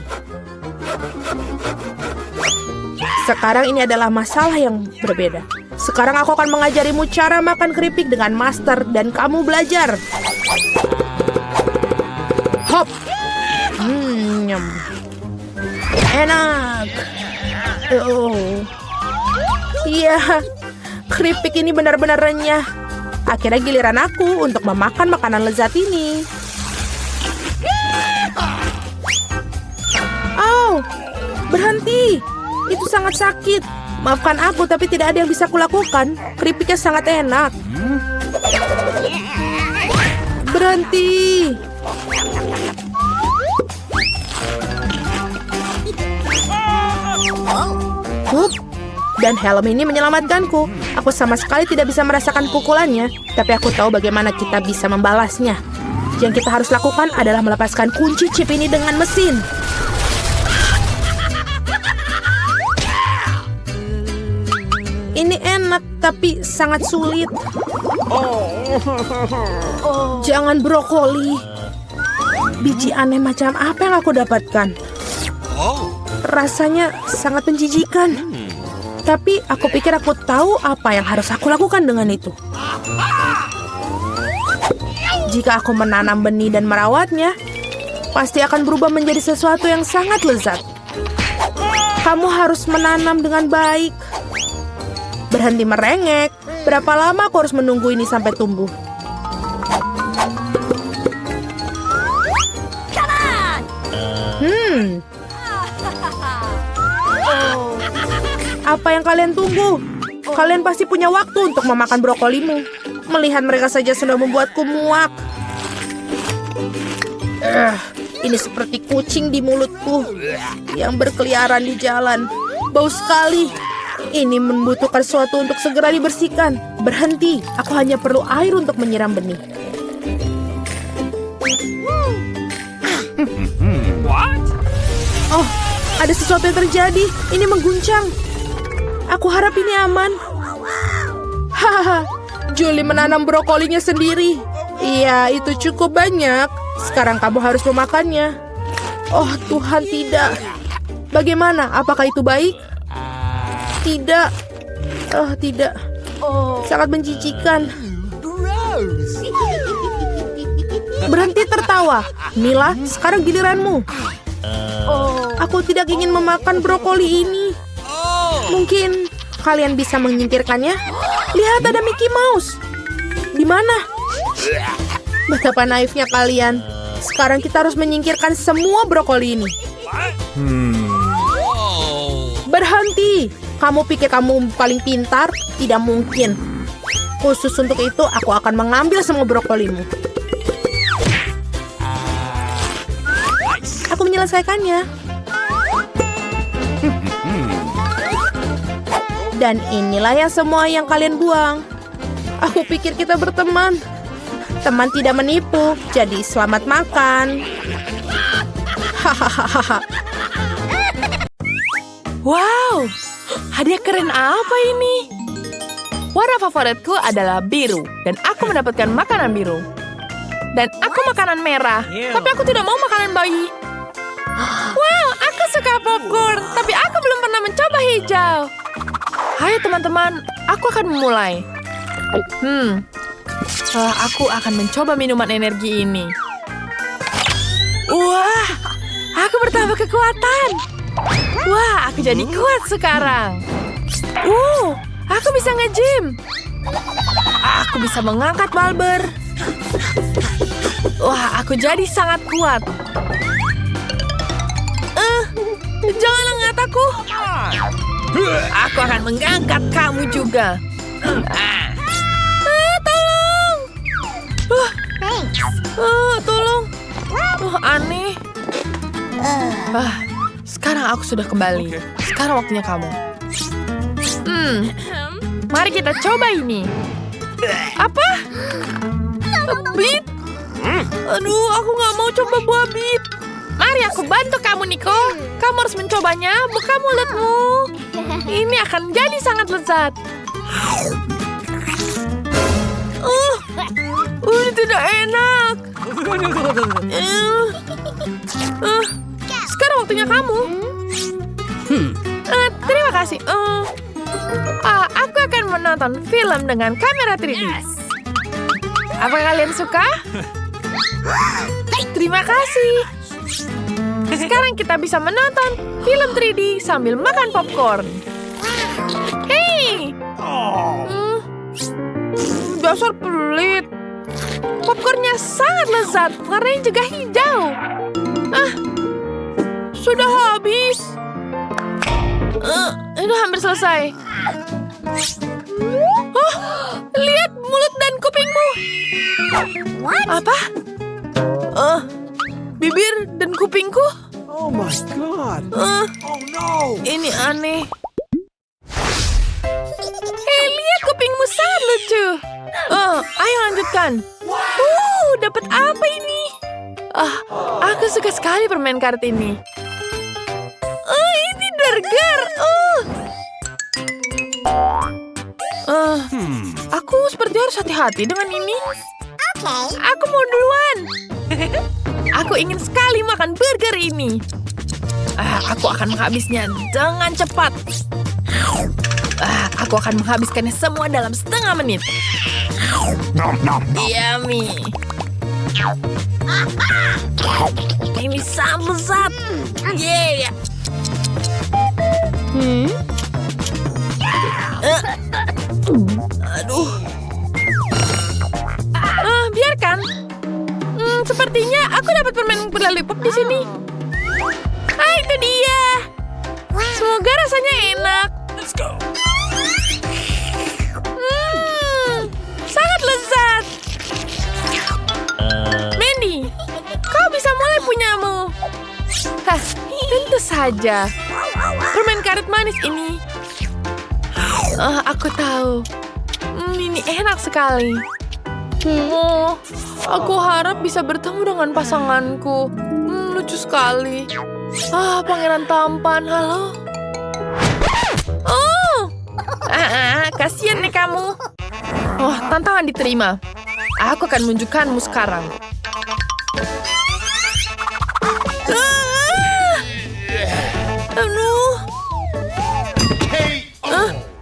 Sekarang ini adalah masalah yang berbeda. Sekarang aku akan mengajarimu cara makan keripik dengan master dan kamu belajar. Hop. Nyam. Enak. Oh. Iya. Keripik ini benar-benar renyah. Akhirnya giliran aku untuk memakan makanan lezat ini. Berhenti. Itu sangat sakit. Maafkan aku, tapi tidak ada yang bisa kulakukan. Keripiknya sangat enak. Berhenti. Dan helm ini menyelamatkanku. Aku sama sekali tidak bisa merasakan pukulannya, tapi aku tahu bagaimana kita bisa membalasnya. Yang kita harus lakukan adalah melepaskan kunci chip ini dengan mesin. tapi sangat sulit. Jangan brokoli. Biji aneh macam apa yang aku dapatkan? Rasanya sangat menjijikan. Tapi aku pikir aku tahu apa yang harus aku lakukan dengan itu. Jika aku menanam benih dan merawatnya, pasti akan berubah menjadi sesuatu yang sangat lezat. Kamu harus menanam dengan baik. Berhenti merengek. Berapa lama aku harus menunggu ini sampai tumbuh? Apa yang kalian tunggu? Kalian pasti punya waktu untuk memakan brokolimu. Melihat mereka saja sudah membuatku muak. Ini seperti kucing di mulutku yang berkeliaran di jalan. Bau sekali. Ini membutuhkan sesuatu untuk segera dibersihkan. Berhenti, aku hanya perlu air untuk menyiram benih. Oh, ada sesuatu yang terjadi. Ini mengguncang. Aku harap ini aman. Hahaha, Julie menanam brokolinya sendiri. Iya, itu cukup banyak. Sekarang kamu harus memakannya. Oh Tuhan, tidak. Bagaimana? Apakah itu baik? Tidak. Oh, tidak. Sangat menjijikan. Berhenti tertawa. Mila, sekarang giliranmu. Aku tidak ingin memakan brokoli ini. Mungkin kalian bisa menyingkirkannya? Lihat, ada Mickey Mouse. Di mana? Betapa naifnya kalian. Sekarang kita harus menyingkirkan semua brokoli ini. Berhenti. Kamu pikir kamu paling pintar? Tidak mungkin. Khusus untuk itu, aku akan mengambil semua brokolimu. Aku menyelesaikannya. Dan inilah yang semua yang kalian buang. Aku pikir kita berteman. Teman tidak menipu, jadi selamat makan. Hahaha. Wow, hadiah keren apa ini? Warna favoritku adalah biru, dan aku mendapatkan makanan biru. Dan aku makanan merah, tapi aku tidak mau makanan bayi. Wow, aku suka popcorn, tapi aku belum pernah mencoba hijau. Hai teman-teman, aku akan memulai. Aku akan mencoba minuman energi ini. Wah, aku bertambah kekuatan. Wah, aku jadi kuat sekarang. Aku bisa nge-gym. Aku bisa mengangkat balber. Wah, aku jadi sangat kuat. Jangan angkat aku. Aku akan mengangkat kamu juga. Tolong. Tolong. Aneh. Sekarang aku sudah kembali. Sekarang waktunya kamu. Mari kita coba ini. Apa? Bit? Aduh, aku nggak mau coba buah bit. Mari aku bantu kamu, Nico. Kamu harus mencobanya. Buka mulutmu. Ini akan jadi sangat lezat. Ini tidak enak. Sekarang waktunya kamu. Terima kasih. Aku akan menonton film dengan kamera 3D. Apa kalian suka? Terima kasih. Sekarang kita bisa menonton film 3D sambil makan popcorn. Hei! Dasar pelit. Popcornnya sangat lezat, warnanya juga hijau. Sudah habis. Ini hampir selesai. Lihat mulut dan kupingmu. Apa? Bibir dan kupingku? Oh my god. Oh no. Ini aneh. Hei, lihat kupingmu sangat lucu. Ayo lanjutkan. Dapat apa ini? Aku suka sekali permen karet ini. Ini burger. Aku seperti harus hati-hati dengan ini. Okay. Aku mau duluan. Aku ingin sekali makan burger ini. Aku akan menghabisnya dengan cepat. Aku akan menghabiskannya semua dalam setengah menit. Yummy. Ini sangat lezat. Yeah. Aduh. Biarkan. Sepertinya aku dapat permen lollipop di sini. Itu dia. Semoga rasanya enak. Let's go. Sangat lezat. Mandy, kau bisa mulai punyamu. Tentu saja. Permen karet manis ini. Aku tahu. Ini enak sekali. Aku harap bisa bertemu dengan pasanganku. Lucu sekali. Pangeran tampan, halo. Kasihan nih kamu. Tantangan diterima. Aku akan menunjukkanmu sekarang.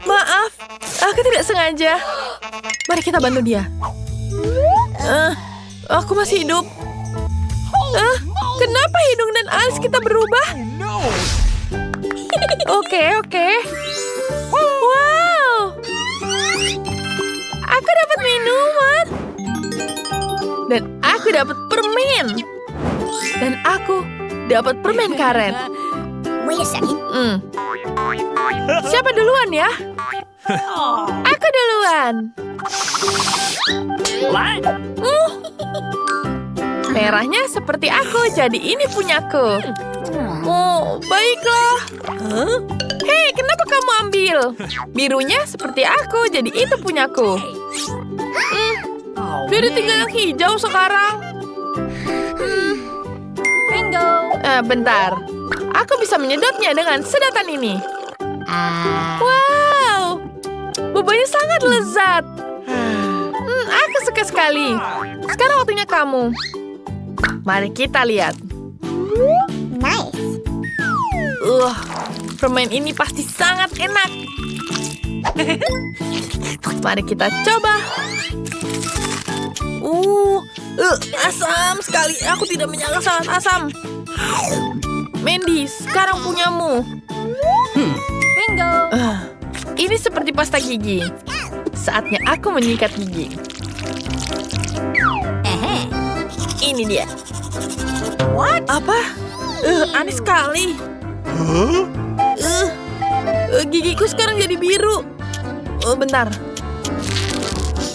Maaf, aku tidak sengaja. Mari kita bantu dia. Aku masih hidup. Kenapa hidung dan alis kita berubah? No. Oke. Wow. Aku dapat minuman. Dan aku dapat permen. Dan aku dapat permen karet. Wait a second. Siapa duluan ya? Aku duluan. Merahnya seperti aku, jadi ini punyaku. Baiklah. Hei, kenapa kamu ambil? Birunya seperti aku, jadi itu punyaku. Jadi tinggal yang hijau sekarang. Bingo. Bentar. Aku bisa menyedotnya dengan sedotan ini. Wow. Bubanya sangat lezat. Aku suka sekali. Sekarang waktunya kamu. Mari kita lihat. Nice. Permen ini pasti sangat enak. Mari kita coba. Asam sekali. Aku tidak menyangka sangat asam. Mandy, sekarang punyamu. Bingo. Ini seperti pasta gigi. Saatnya aku menyikat gigi. Ini dia. What? Apa? Aneh sekali. Gigiku sekarang jadi biru. Bentar.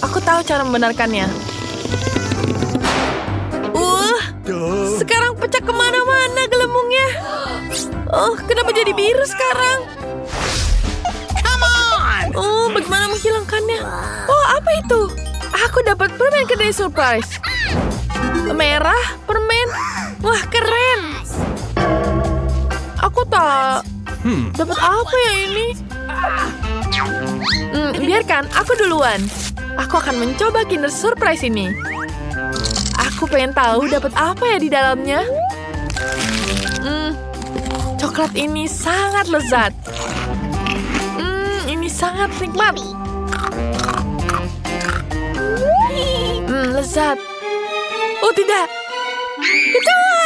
Aku tahu cara membenarkannya. Sekarang pecah kemana-mana gelembungnya. Kenapa jadi biru sekarang? Come on. Bagaimana menghilangkannya? Apa itu? Aku dapat permen kedai surprise. Merah, permen. Wah, keren. Aku tak dapat apa ya ini? Biarkan, aku duluan. Aku akan mencoba Kinder Surprise ini. Aku pengen tahu dapat apa ya di dalamnya. Coklat ini sangat lezat. Ini sangat nikmat. Lezat. Oh tidak. Kecoa.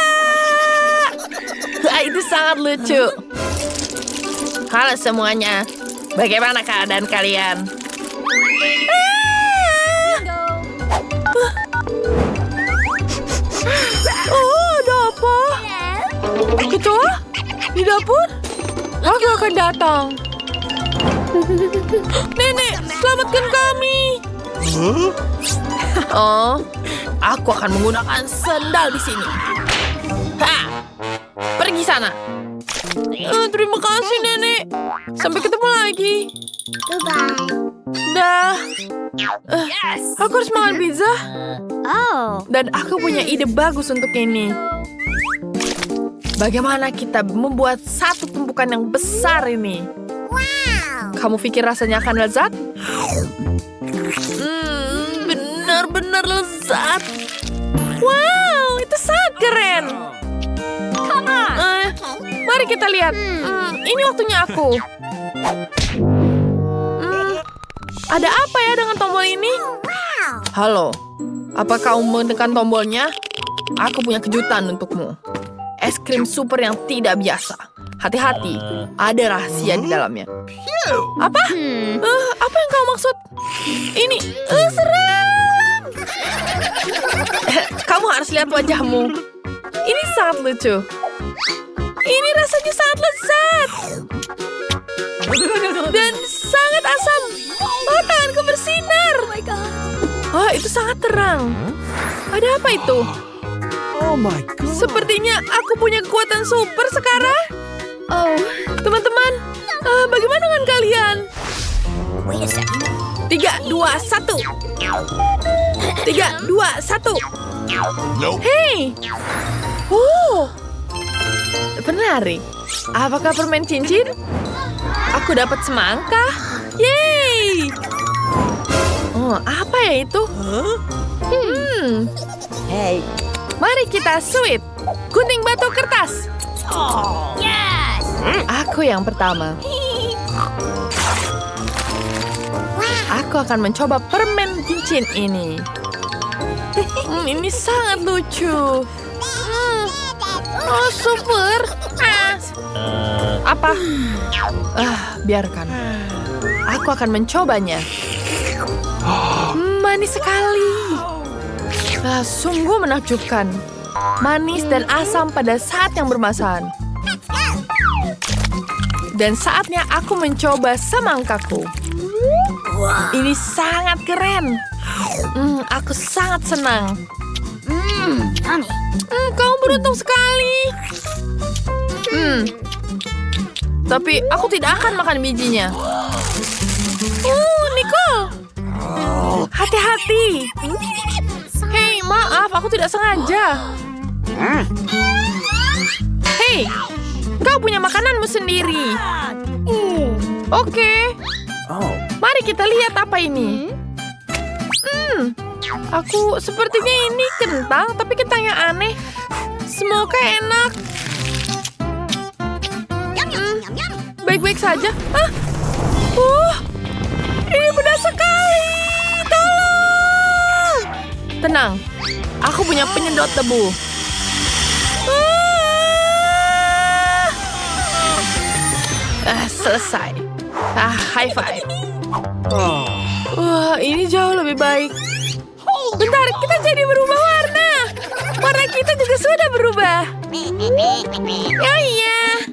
Itu sangat lucu. Halo semuanya. Bagaimana keadaan kalian? Ada apa? Kecoa? Di dapur? Aku akan datang. Nenek, selamatkan kami. Aku akan menggunakan sendal di sini. Pergi sana. Terima kasih, Nenek. Sampai ketemu lagi. Goodbye. Dah. Aku harus makan pizza. Oh. Dan aku punya ide bagus untuk ini. Bagaimana kita membuat satu tumpukan yang besar ini? Wow. Kamu pikir rasanya akan lezat? benar-benar lezat. Wow, itu sangat keren. Mari kita lihat. Ini waktunya aku. Ada apa ya dengan tombol ini? Halo, apa kau menekan tombolnya? Aku punya kejutan untukmu. Es krim super yang tidak biasa. Hati-hati, ada rahasia di dalamnya. Apa? Apa yang kau maksud? Ini seram. Kamu harus lihat wajahmu. Ini sangat lucu. Ini rasanya sangat lezat. Dan sangat asam. Oh, tanganku bersinar. Oh, itu sangat terang. Ada apa itu? Oh my God. Sepertinya aku punya kekuatan super sekarang. Oh, teman-teman, bagaimana dengan kalian? 3, 2, 1. 3, 2, 1. Hei! Menarik. Apakah permen cincin? Aku dapat semangka. Yeay! Oh, apa ya itu? Hey. Mari kita sweet. Gunting batu kertas. Yes! Aku yang pertama. Aku akan mencoba permen cincin ini. Ini sangat lucu. Oh, super. Apa? Biarkan. Aku akan mencobanya. Manis sekali. Sungguh menakjubkan. Manis dan asam pada saat yang bersamaan. Dan saatnya aku mencoba semangkaku. Ini sangat keren. Aku sangat senang. Yummy. Kamu beruntung sekali. Tapi aku tidak akan makan bijinya. Nicole. Hati-hati. Hei, maaf, aku tidak sengaja. Hei, kau punya makananmu sendiri. Oke. Oh. Mari kita lihat apa ini. Aku sepertinya ini kentang, tapi kentang yang aneh. Semoga enak. Baik-baik saja. Ini pedas sekali. Tolong. Tenang, aku punya penyedot debu. Selesai. High five. Wah, ini jauh lebih baik. Bentar, kita jadi berubah warna. Warna kita juga sudah berubah. Oh iya.